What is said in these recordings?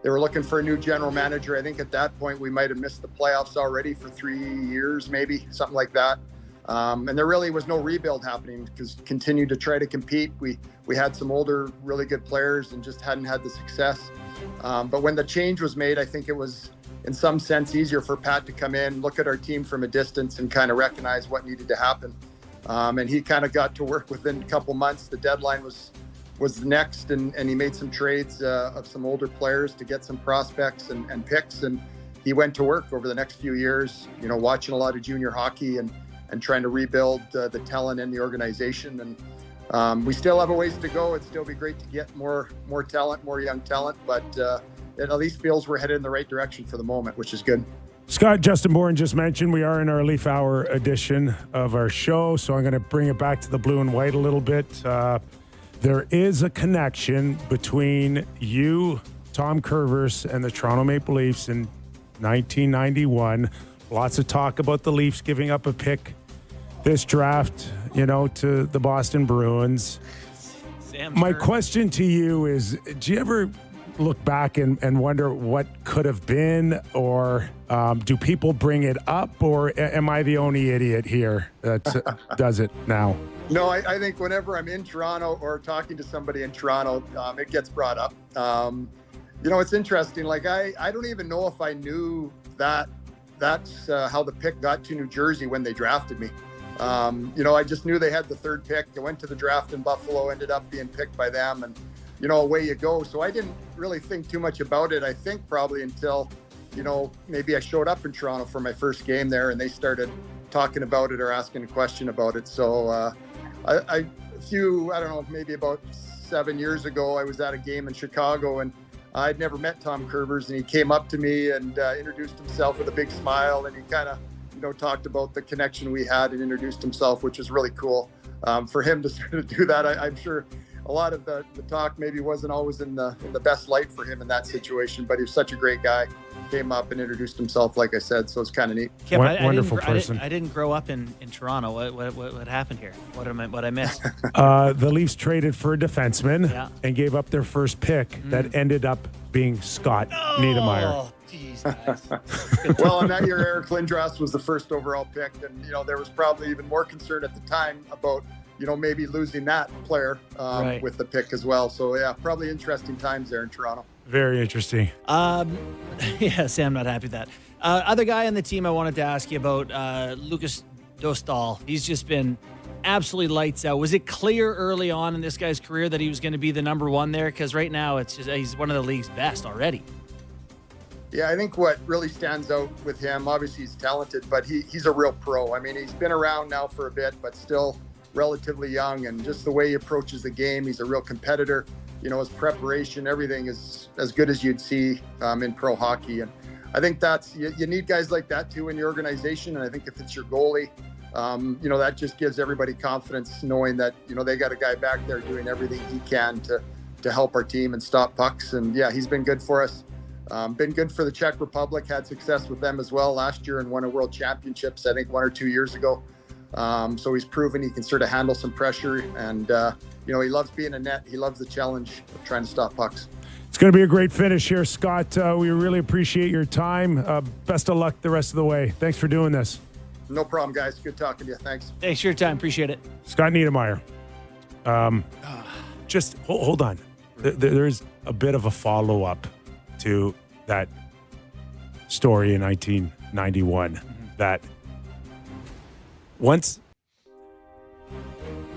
They were looking for a new general manager. I think at that point we might have missed the playoffs already for 3 years, maybe something like that. And there really was no rebuild happening because continued to try to compete. We had some older, really good players and just hadn't had the success. But when the change was made, I think it was in some sense easier for Pat to come in, look at our team from a distance and kind of recognize what needed to happen. And he kind of got to work within a couple months. The deadline was next, and he made some trades of some older players to get some prospects and picks. And he went to work over the next few years, watching a lot of junior hockey and trying to rebuild the talent in the organization. And we still have a ways to go. It'd still be great to get more talent, more young talent, but it at least feels we're headed in the right direction for the moment, which is good. Scott, Justin Bourne just mentioned we are in our Leaf Hour edition of our show, so I'm going to bring it back to the blue and white a little bit. There is a connection between you, Tom Curvers, and the Toronto Maple Leafs in 1991. Lots of talk about the Leafs giving up a pick this draft, to the Boston Bruins. My question to you is, do you ever look back and wonder what could have been, or do people bring it up, or am I the only idiot here that does it now? No, I think whenever I'm in Toronto or talking to somebody in Toronto, it gets brought up. It's interesting. Like, I don't even know if I knew that's how the pick got to New Jersey when they drafted me. I just knew they had the third pick. I went to the draft in Buffalo, ended up being picked by them, and away you go. So I didn't really think too much about it. I think probably until, maybe I showed up in Toronto for my first game there and they started talking about it or asking a question about it. So maybe about 7 years ago, I was at a game in Chicago and I'd never met Tom Curvers, and he came up to me and introduced himself with a big smile, and he kind of, talked about the connection we had and introduced himself, which was really cool. For him to sort of do that, I'm sure a lot of the talk maybe wasn't always in the best light for him in that situation, but he was such a great guy. Came up and introduced himself, like I said, so it's kind of neat. Kim, Wonderful person. I didn't grow up in Toronto. What happened here? What I missed? The Leafs traded for a defenseman and gave up their first pick that ended up being Scott Niedermayer. Jeez, Well, and that year, Eric Lindros was the first overall pick, and there was probably even more concern at the time about maybe losing that player with the pick as well. So yeah, probably interesting times there in Toronto. Very interesting. Yeah, Sam, not happy with that. Other guy on the team I wanted to ask you about, Lucas Dostal. He's just been absolutely lights out. Was it clear early on in this guy's career that he was going to be the number one there? Because right now he's one of the league's best already. Yeah, I think what really stands out with him, obviously he's talented, but he's a real pro. I mean, he's been around now for a bit, but still relatively young, and just the way he approaches the game, he's a real competitor. His preparation, everything is as good as you'd see in pro hockey. And I think that's, you need guys like that too in your organization. And I think if it's your goalie, that just gives everybody confidence knowing that, they got a guy back there doing everything he can to help our team and stop pucks. And yeah, he's been good for us. Been good for the Czech Republic, had success with them as well last year and won a world championships, I think 1 or 2 years ago. So he's proven he can sort of handle some pressure, and he loves being a net. He loves the challenge of trying to stop pucks. It's going to be a great finish here, Scott. We really appreciate your time. Best of luck the rest of the way. Thanks for doing this. No problem, guys. Good talking to you. Thanks. Thanks for your time. Appreciate it. Scott Niedermayer. Just hold on. There's a bit of a follow-up to that story in 1991 that once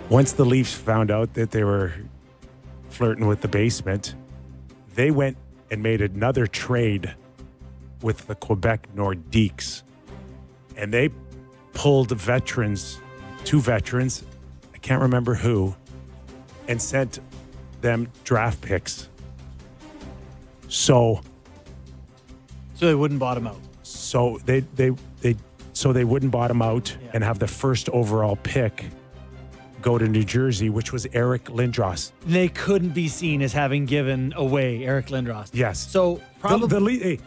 the Leafs found out that they were flirting with the basement, they went and made another trade with the Quebec Nordiques, and they pulled two veterans, I can't remember who, and sent them draft picks. So they wouldn't bottom out. So they wouldn't bottom out and have the first overall pick go to New Jersey, which was Eric Lindros. They couldn't be seen as having given away Eric Lindros. Yes. So probably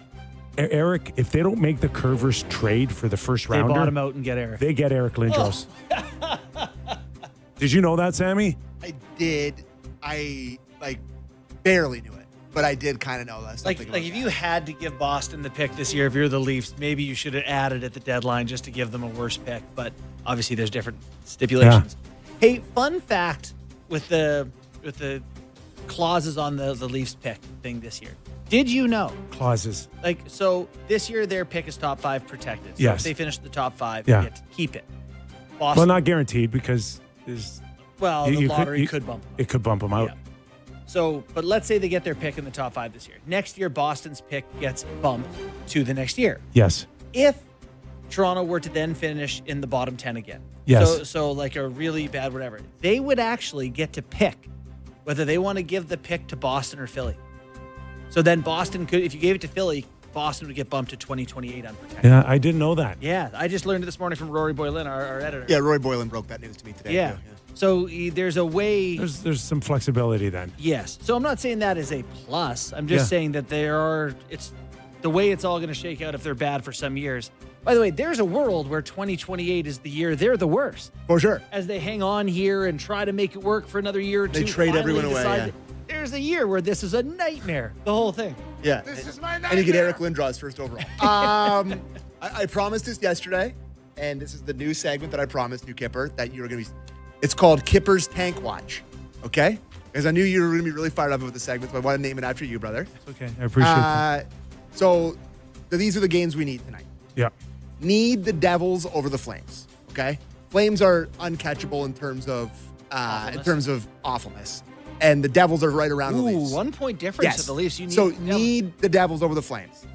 Eric, if they don't make the Curvers trade for the first rounder, they bottom out and get Eric. They get Eric Lindros. Oh. Did you know that, Sammy? I did. I barely knew it. but I did kind of know that. Like if you had to give Boston the pick this year, if you're the Leafs, maybe you should have added at the deadline just to give them a worse pick. But obviously, there's different stipulations. Hey, fun fact with the clauses on the Leafs pick thing this year. Did you know? Clauses. Like, so this year their pick is top 5 protected. So Yes. if they finish the top 5, Yeah. they get to keep it. Boston, Well, not guaranteed because there's the lottery could bump them up. It could bump them out. Yeah. So, but let's say they get their pick in the top 5 this year. Next year, Boston's pick gets bumped to the next year. Yes. If Toronto were to then finish in the bottom 10 again. Yes. So like a really bad whatever. They would actually get to pick whether they want to give the pick to Boston or Philly. So then Boston could, if you gave it to Philly, Boston would get bumped to 2028 unprotected. Yeah, I didn't know that. Yeah, I just learned it this morning from Rory Boylan, our editor. Yeah, Roy Boylan broke that news to me today. Yeah. Too. So there's a way. There's some flexibility then. Yes. So I'm not saying that is a plus. I'm just saying that it's the way it's all going to shake out if they're bad for some years. By the way, there's a world where 2028 is the year they're the worst. For sure. As they hang on here and try to make it work for another year or two. They trade finally everyone away, decide yeah. that There's a year where this is a nightmare. The whole thing. Yeah. This is my nightmare. And you get Eric Lindros first overall. I promised this yesterday, and this is the new segment that I promised you, Kipper, that you were going to be. It's called Kipper's Tank Watch. Okay? Because I knew you were going to be really fired up about the segment, so I want to name it after you, brother. Okay, I appreciate that. So these are the games we need tonight. Yeah. Need the Devils over the Flames. Okay? Flames are uncatchable in terms of awfulness. And the Devils are right around the Leafs. 1 point difference to the Leafs. You need So the Devils. need the Devils over the Flames.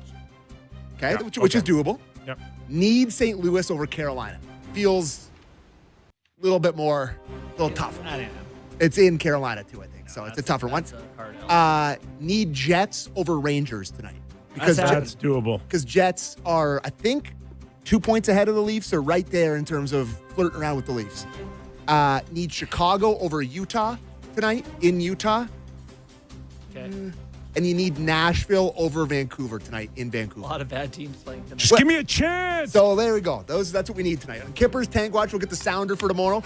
Okay? Yeah, Which is okay. doable. Yep. Need St. Louis over Carolina. Feels a little bit more, a little tougher. I don't know. It's in Carolina too, I think. So it's a tougher one. That's a hard L. Need Jets over Rangers tonight. Because That's doable. because Jets are, I think, 2 points ahead of the Leafs, or right there in terms of flirting around with the Leafs. Need Chicago over Utah tonight in Utah. Okay. And you need Nashville over Vancouver tonight in A Vancouver. lot of bad teams playing tonight. Just give me a chance. So there we go. That's what we need tonight. On Kipper's Tank Watch, we'll get the sounder for tomorrow.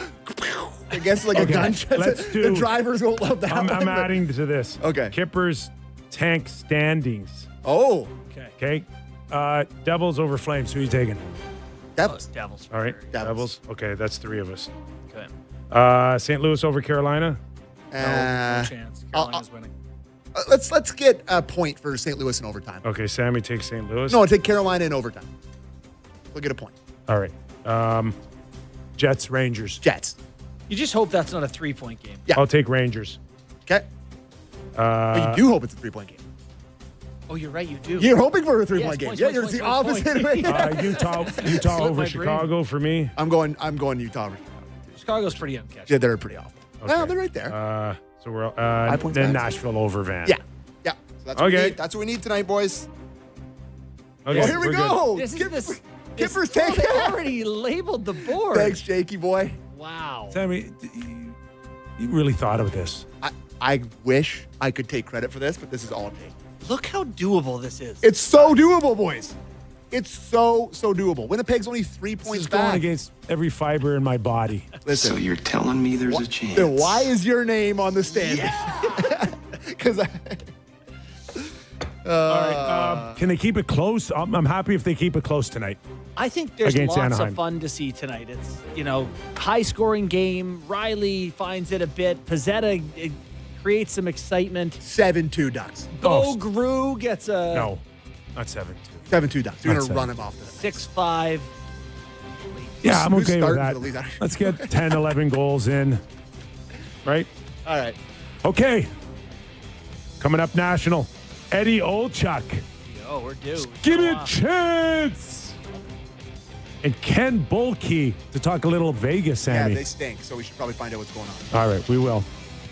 I guess like Okay, a gunshot. let's The do- drivers won't love that. I'm one, but- adding to this. Okay. Kipper's tank standings. Oh, Okay. Okay. Devils over Flames. Who are you taking? Devils. Devils. All right. Devils. Okay, that's 3 of us. Okay. St. Louis over Carolina. No chance. Carolina's winning. Let's get a point for St. Louis in overtime. Okay, Sammy takes St. Louis. No, take Carolina in overtime. We'll get a point. All right. Jets, Rangers. Jets. You just hope that's not a 3-point game. Yeah. I'll take Rangers. Okay. But you do hope it's a 3-point game. Oh, you're right. You do. You're hoping for a 3-point Yes, game. points, Yeah, points, you're points, the points, opposite points. of me. Utah Slip over my Chicago for me. I'm going Utah. Chicago's pretty uncatchable. Yeah, they're pretty awful. Okay. Well, they're right there. So we're 5 points then back. Nashville over Van. Yeah. So that's what we Okay. need. That's what we need tonight, boys. Okay, Oh, here we we're go. This is this. Kipper's Oh, Tank. they already labeled the board. Thanks, Jakey boy. Wow. Good. Sammy, you really thought of this. I wish I could take credit for this, but this is all Jake. Look how doable this is. It's so doable, boys. It's so doable. Winnipeg's only 3 This points is going back. against every fiber in my body. Listen, So you're telling me there's a chance? then why is your name on the standing? Because All right. Can they keep it close? I'm happy if they keep it close tonight. I think there's Against lots Anaheim. of fun to see tonight. It's, high scoring game. Riley finds it a bit. Pizzetta creates some excitement. 7-2 Ducks. Bo Gru gets a No, not 7-2. 7-2 Ducks. You're Not going to run 7-2. him off the 6-5. Yeah, I'm Who's okay with starting that. for the Leafs? Let's get 10, 11 goals in. Right? All right. Okay. Coming up national. Eddie Olchuk. Oh, we're due. Give me Go a on. chance. And Ken Bulkey to talk a little Vegas, Sammy. Yeah, they stink, so we should probably find out what's going on. All right, we will.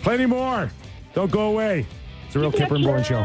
Plenty more. Don't go away. It's a real Kipper and Bourne show.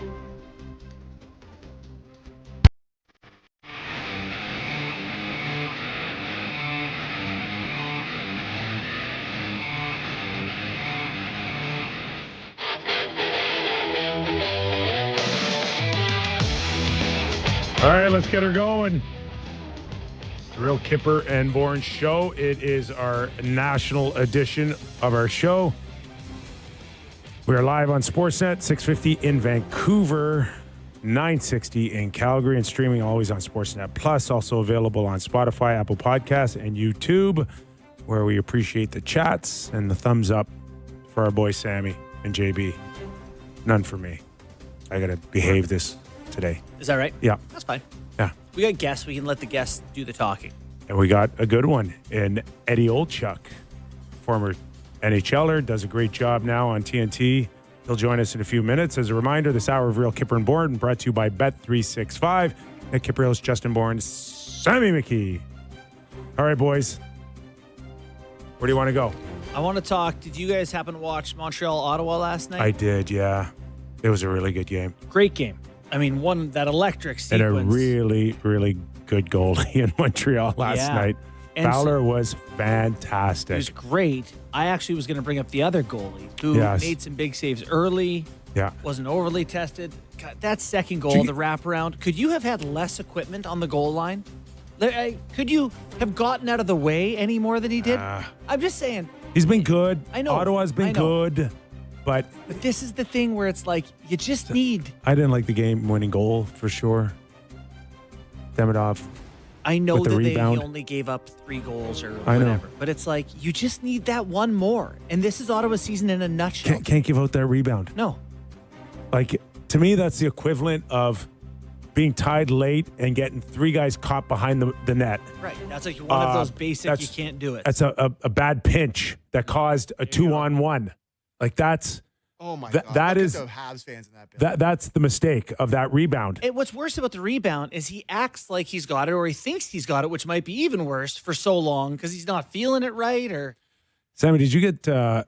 All right, let's get her going. The Real Kipper and Bourne Show. It is our national edition of our show. We are live on Sportsnet, 650 in Vancouver, 960 in Calgary, and streaming always on Sportsnet Plus. Also available on Spotify, Apple Podcasts, and YouTube, where we appreciate the chats and the thumbs up for our boy Sammy and JB. None for me. I got to behave this today. Is that right? Yeah. That's fine. Yeah. We got guests. We can let the guests do the talking. And we got a good one in Eddie Olchuk, former NHLer, does a great job now on TNT. He'll join us in a few minutes. As a reminder, this hour of Real Kipper and Bourne brought to you by Bet365. Nick Kypreos, Justin Bourne, Sammy McKee. All right, boys. Where do you want to go? I want to talk. Did you guys happen to watch Montreal-Ottawa last night? I did, yeah. It was a really good game. Great game. I mean, that electric sequence. And a really, really good goalie in Montreal last night. And Fowler was fantastic. He was great. I actually was going to bring up the other goalie who made some big saves early. Yeah. Wasn't overly tested. God, that second goal, the wraparound. Could you have had less equipment on the goal line? Could you have gotten out of the way any more than he did? I'm just saying. He's been good. I know. Ottawa's been good. But this is the thing where it's like, you just need. I didn't like the game-winning goal for sure. Demidov. I know that he rebound. only gave up 3 goals or I know. whatever. But it's like, you just need that one more. And this is Ottawa's season in a nutshell. Can't give out that rebound. No. Like, to me, that's the equivalent of being tied late and getting 3 guys caught behind the net. Right. That's like one of those basic, you can't do it. That's a bad pinch that caused a 2-on-1. Like, that's... Oh, my God. That Look is at the Habs fans in that building. that's the mistake of that rebound. And what's worse about the rebound is he acts like he's got it, or he thinks he's got it, which might be even worse for so long because he's not feeling it right. Or Sammy, did you get? Do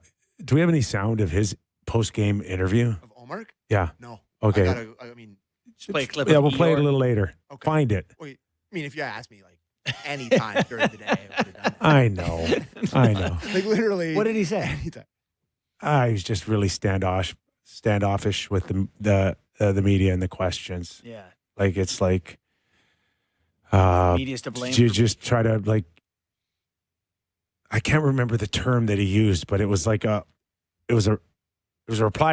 we have any sound of his post-game interview? Of Omar? Yeah. No. Okay. I mean, just play a clip. Yeah, of we'll play it a Eeyore. little later. Okay. Find it. wait, I mean, if you asked me, like, any time during the day, I would have done that. I know. I know. Like, literally. What did he say? Anytime. He was just really standoffish with the media and the questions. Yeah. Like, it's like, Media's to blame. you for- just try to, like, I can't remember the term that he used, but it was like it was a reply